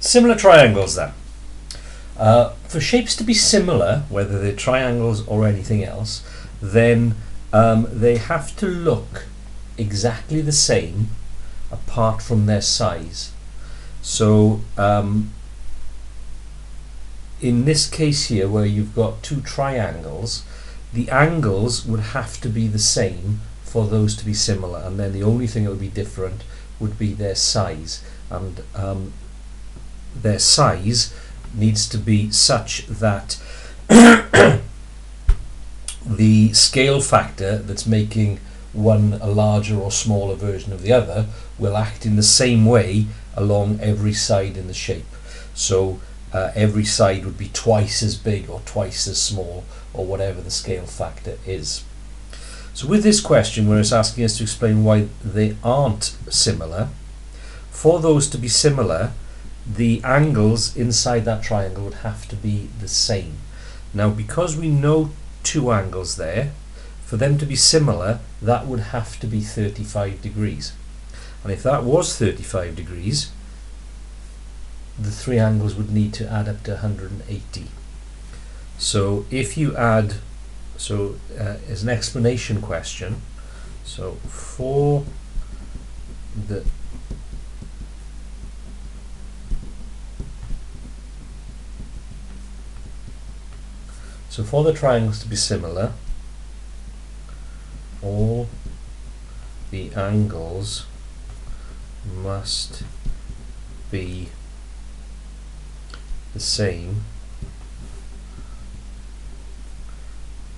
Similar triangles then. For shapes to be similar, whether they're triangles or anything else, then they have to look exactly the same apart from their size. So in this case here, where you've got two triangles, the angles would have to be the same for those to be similar, and then the only thing that would be different would be their size, and their size needs to be such that the scale factor that's making one a larger or smaller version of the other will act in the same way along every side in the shape. So every side would be twice as big or twice as small, or whatever the scale factor is. So with this question, where it's asking us to explain why they aren't similar, for those to be similar, the angles inside that triangle would have to be the same. Now, because we know two angles there, for them to be similar, that would have to be 35 degrees. And if that was 35 degrees, the three angles would need to add up to 180. So if you add, as an explanation question, so for the triangles to be similar, all the angles must be the same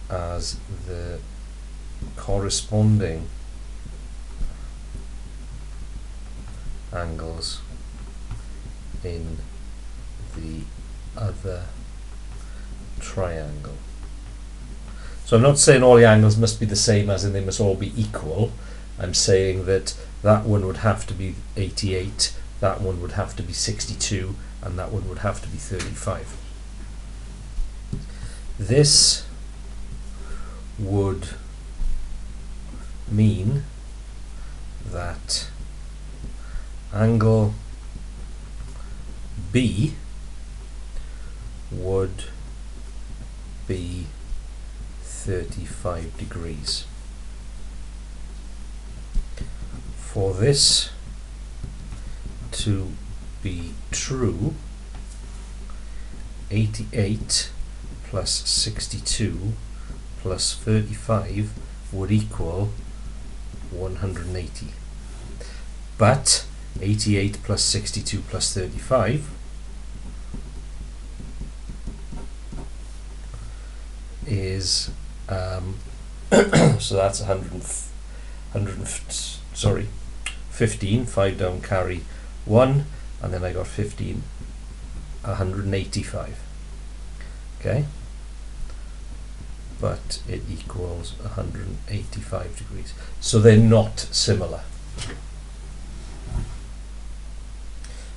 as the corresponding angles in the other triangle. So I'm not saying all the angles must be the same as in they must all be equal. I'm saying that that one would have to be 88, that one would have to be 62, and that one would have to be 35. This would mean that angle B would be 35 degrees. For this to be true, 88 plus 62 plus 35 would equal 180. But 88 plus 62 plus 35 is so that's 15, 5 down, carry 1, and then I got 15, 185. Okay, but it equals 185 degrees. So they're not similar.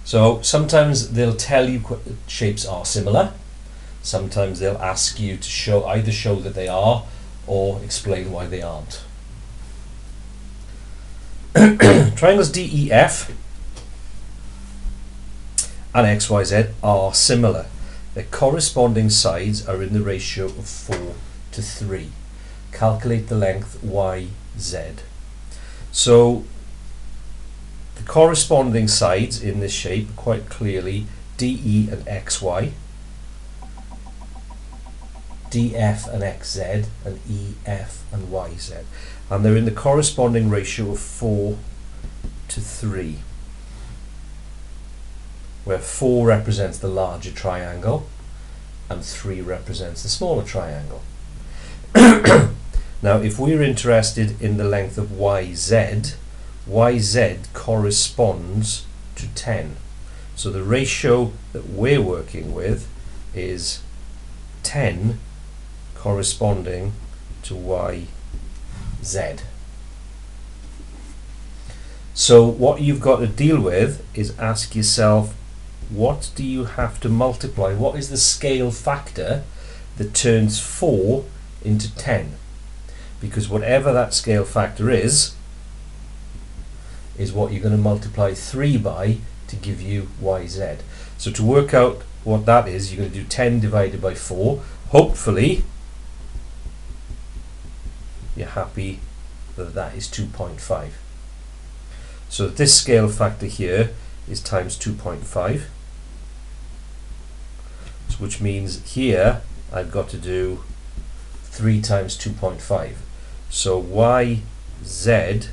So sometimes they'll tell you shapes are similar. Sometimes they'll ask you to either show that they are or explain why they aren't. Triangles DEF and XYZ are similar. Their corresponding sides are in the ratio of 4 to 3. Calculate the length YZ. So the corresponding sides in this shape are quite clearly DE and XY, DF and XZ, and EF and YZ, and they're in the corresponding ratio of 4 to 3, where 4 represents the larger triangle and 3 represents the smaller triangle. Now if we're interested in the length of YZ, YZ corresponds to 10. So the ratio that we're working with is 10 corresponding to YZ. So what you've got to deal with is ask yourself, what do you have to multiply? What is the scale factor that turns 4 into 10? Because whatever that scale factor is what you're going to multiply 3 by to give you yz. So to work out what that is, you're going to do 10 divided by 4. Hopefully you're happy that that is 2.5. So this scale factor here is times 2.5, which means here I've got to do 3 times 2.5. So yz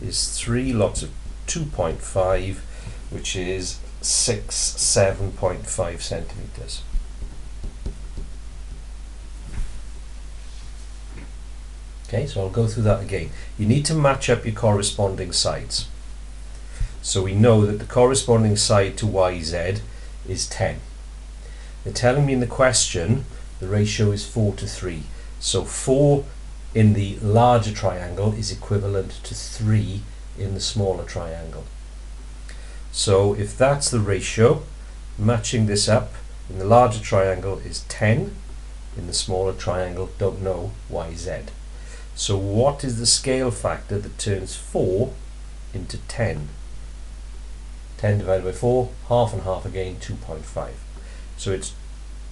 is 3 lots of 2.5, which is 7.5 centimeters. Okay, so I'll go through that again. You need to match up your corresponding sides. So we know that the corresponding side to yz is 10. They're telling me in the question the ratio is 4 to 3. So 4 in the larger triangle is equivalent to 3 in the smaller triangle. So if that's the ratio, matching this up, in the larger triangle is 10, in the smaller triangle don't know yz. So what is the scale factor that turns 4 into 10? 10 divided by 4, half and half again, 2.5. So it's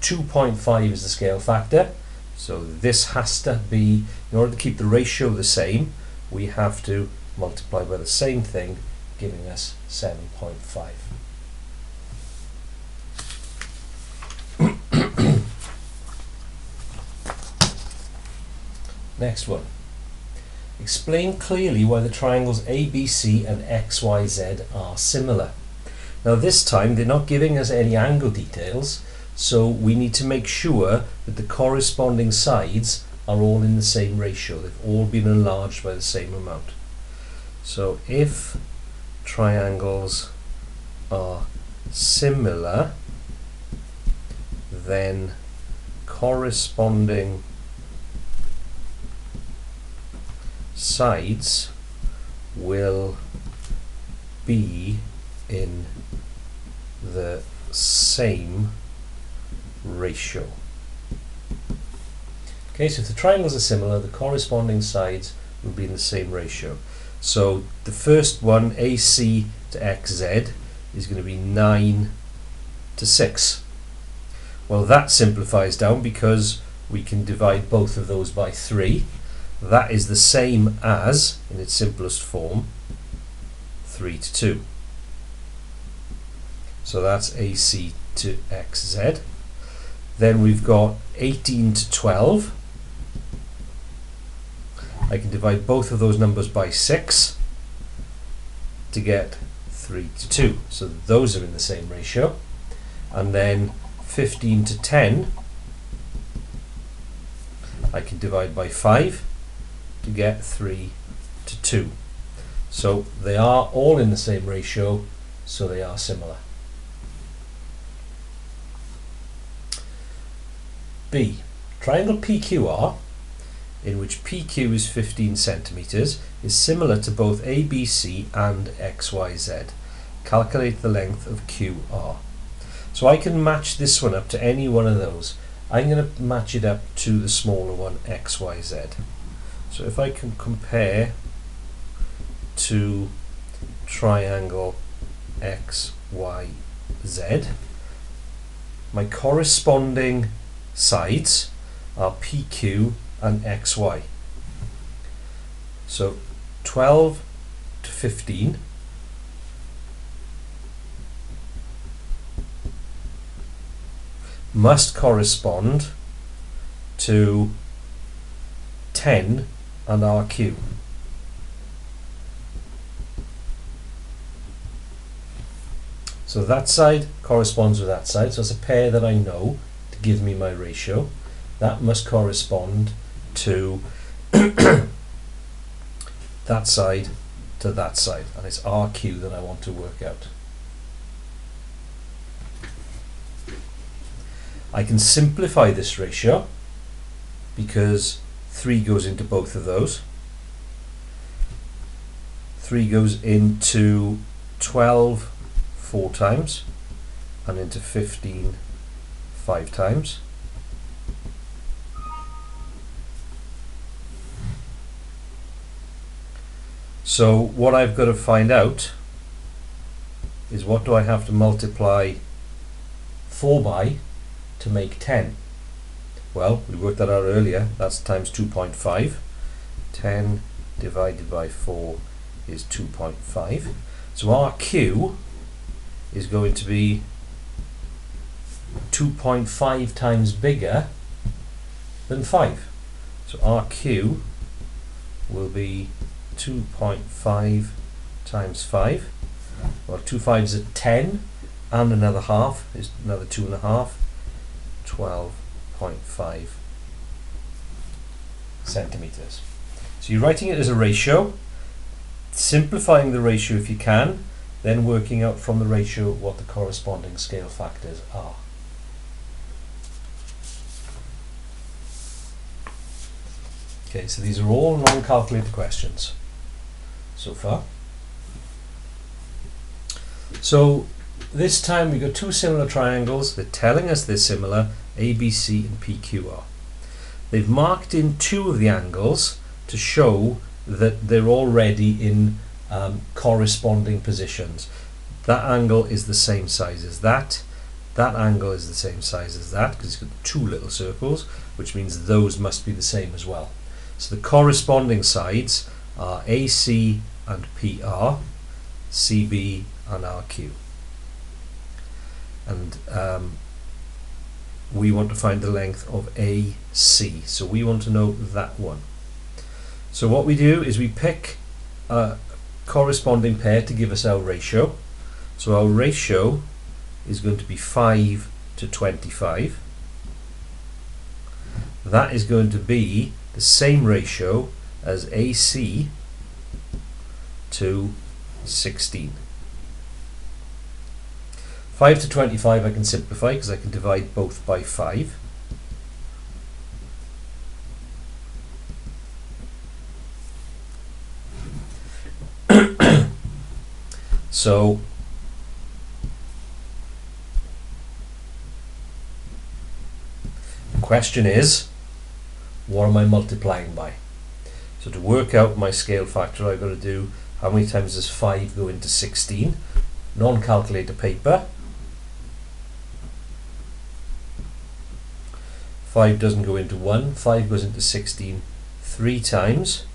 2.5 is the scale factor. So this has to be, in order to keep the ratio the same, we have to multiply by the same thing, giving us 7.5. Next one. Explain clearly why the triangles ABC and XYZ are similar. Now this time they're not giving us any angle details, so we need to make sure that the corresponding sides are all in the same ratio. They've all been enlarged by the same amount. So if triangles are similar, then corresponding sides will be in the same ratio. Okay, so if the triangles are similar, the corresponding sides will be in the same ratio. So the first one, AC to XZ, is going to be 9 to 6. Well, that simplifies down because we can divide both of those by 3. That is the same as, in its simplest form, 3 to 2. So that's AC to XZ. Then we've got 18 to 12. I can divide both of those numbers by 6 to get 3 to 2. So those are in the same ratio. And then 15 to 10, I can divide by 5 to get 3 to 2. So they are all in the same ratio, so they are similar. B. Triangle PQR, in which PQ is 15 centimeters, is similar to both ABC and XYZ. Calculate the length of QR. So I can match this one up to any one of those. I'm going to match it up to the smaller one, XYZ. So if I can compare to triangle XYZ, my corresponding sides are PQ and XY. So 12 to 15 must correspond to 10 and RQ. So that side corresponds with that side, so it's a pair that I know to give me my ratio. That must correspond to that side to that side, and it's RQ that I want to work out. I can simplify this ratio because 3 goes into both of those. 3 goes into 12 4 times and into 15 5 times. So what I've got to find out is what do I have to multiply 4 by to make 10? Well, we worked that out earlier. That's times 2.5. 10 divided by 4 is 2.5. So our Q is going to be 2.5 times bigger than 5. So our Q will be 2.5 times 5. Well, 2 5s are 10, and another half is another 2.5, 12.5 centimeters. So you're writing it as a ratio, simplifying the ratio if you can, then working out from the ratio what the corresponding scale factors are. Okay, so these are all non-calculated questions so far. So this time we've got two similar triangles. They're telling us they're similar, ABC and PQR. They've marked in two of the angles to show that they're already in corresponding positions. That angle is the same size as that. That angle is the same size as that, because it's got two little circles, which means those must be the same as well. So the corresponding sides are AC and PR, CB and RQ. And we want to find the length of AC. So we want to know that one. So what we do is we pick a corresponding pair to give us our ratio. So our ratio is going to be 5 to 25. That is going to be the same ratio as AC to 16. 5 to 25 I can simplify because I can divide both by 5. So the question is, what am I multiplying by? So to work out my scale factor, I've got to do how many times does 5 go into 16? Non-calculator paper. 5 doesn't go into 1, 5 goes into 16 3 times,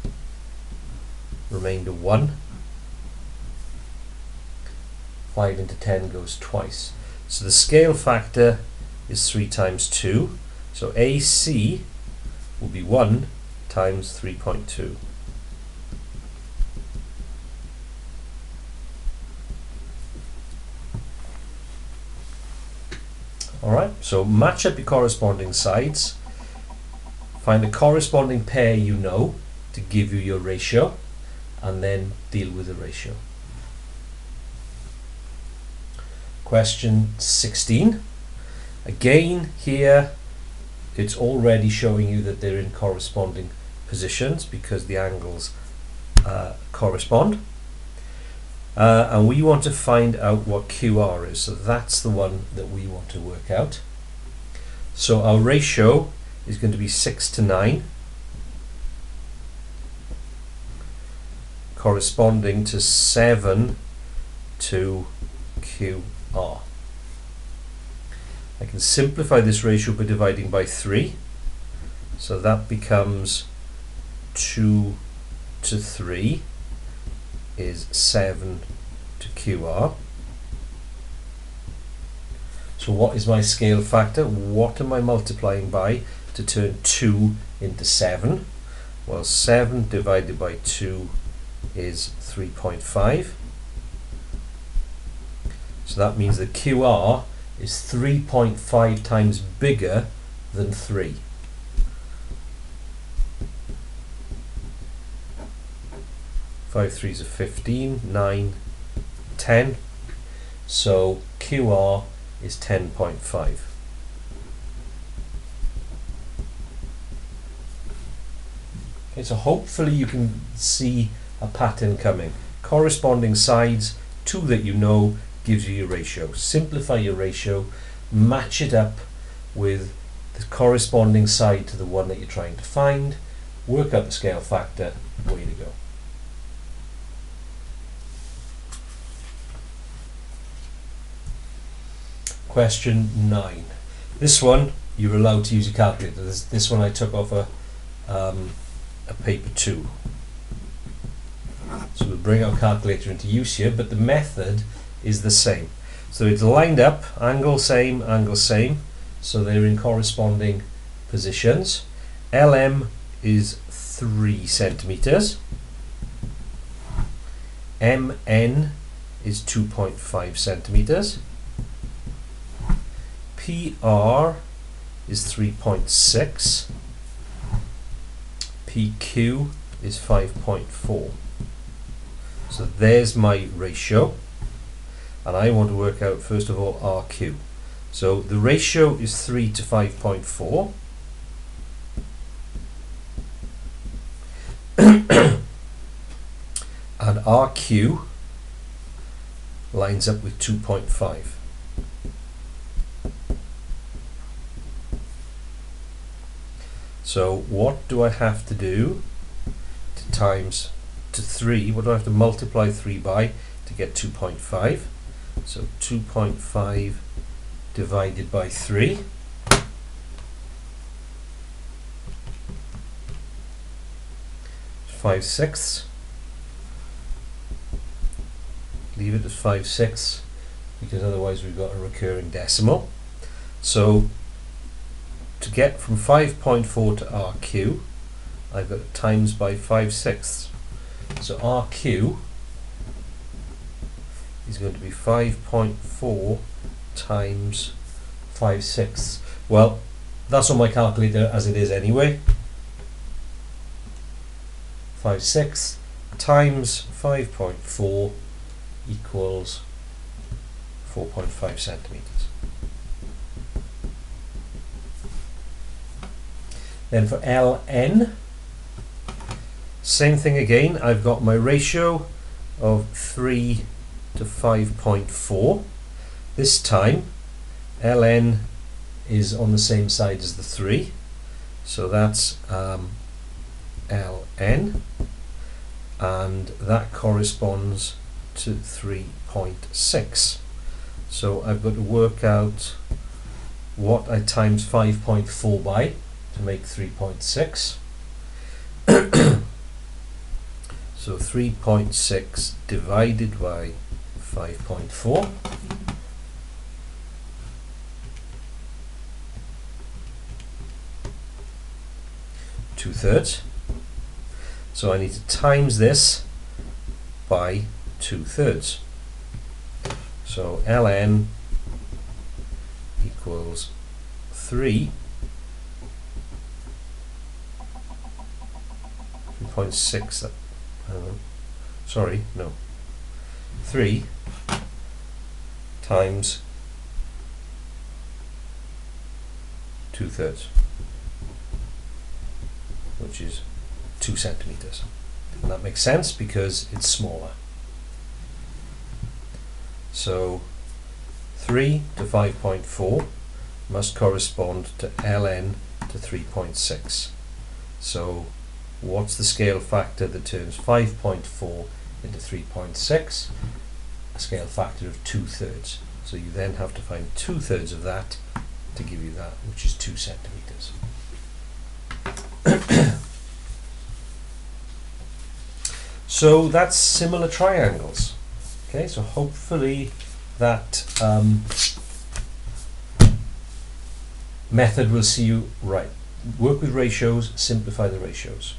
remainder 1. 5 into 10 goes twice. So the scale factor is 3 times 2. So AC will be 1 times 3.2. Alright, so match up your corresponding sides. Find the corresponding pair you know to give you your ratio, and then deal with the ratio. Question 16. Again, here it's already showing you that they're in corresponding positions because the angles correspond. And we want to find out what QR is, so that's the one that we want to work out. So our ratio is going to be 6 to 9, corresponding to 7 to QR. I can simplify this ratio by dividing by 3, so that becomes 2 to 3 is 7 to QR. So what is my scale factor? What am I multiplying by to turn 2 into 7? Well, 7 divided by 2 is 3.5. So that means that QR is 3.5 times bigger than 3. Five threes are 15, 9, 10. So QR is 10.5. Okay, so hopefully you can see a pattern coming. Corresponding sides, two that you know, gives you your ratio. Simplify your ratio, match it up with the corresponding side to the one that you're trying to find, work out the scale factor, way to go. Question 9. This one you're allowed to use your calculator. This one I took off a paper 2. So we'll bring our calculator into use here, but the method is the same. So it's lined up, angle same, so they're in corresponding positions. LM is 3 centimeters. MN is 2.5 centimeters. PR is 3.6. PQ is 5.4. So there's my ratio, and I want to work out first of all RQ. So the ratio is 3 to 5.4. And RQ lines up with 2.5. So what do I have to do to times to 3? What do I have to multiply 3 by to get 2.5? So 2.5 divided by 3. Five sixths. Leave it as 5/6 because otherwise we've got a recurring decimal. So to get from 5.4 to RQ, I've got to times by 5/6. So RQ is going to be 5.4 times 5/6. Well, that's on my calculator as it is anyway. 5/6 times 5.4 equals 4.5 centimeters. Then for LN, same thing again. I've got my ratio of 3 to 5.4. This time LN is on the same side as the 3, so that's LN, and that corresponds to 3.6. So I've got to work out what I times 5.4 by to make 3.6. So 3.6 divided by 5.4. Two-thirds. So I need to times this by 2/3. So ln equals 3.6. Sorry, no. 3 times 2/3, which is 2 centimeters. And that makes sense because it's smaller. So 3 to 5.4 must correspond to ln to 3.6. So what's the scale factor that turns 5.4 into 3.6? A scale factor of 2/3. So you then have to find 2/3 of that to give you that, which is 2 centimeters. So that's similar triangles. Okay, so hopefully that method will see you right. Work with ratios, simplify the ratios.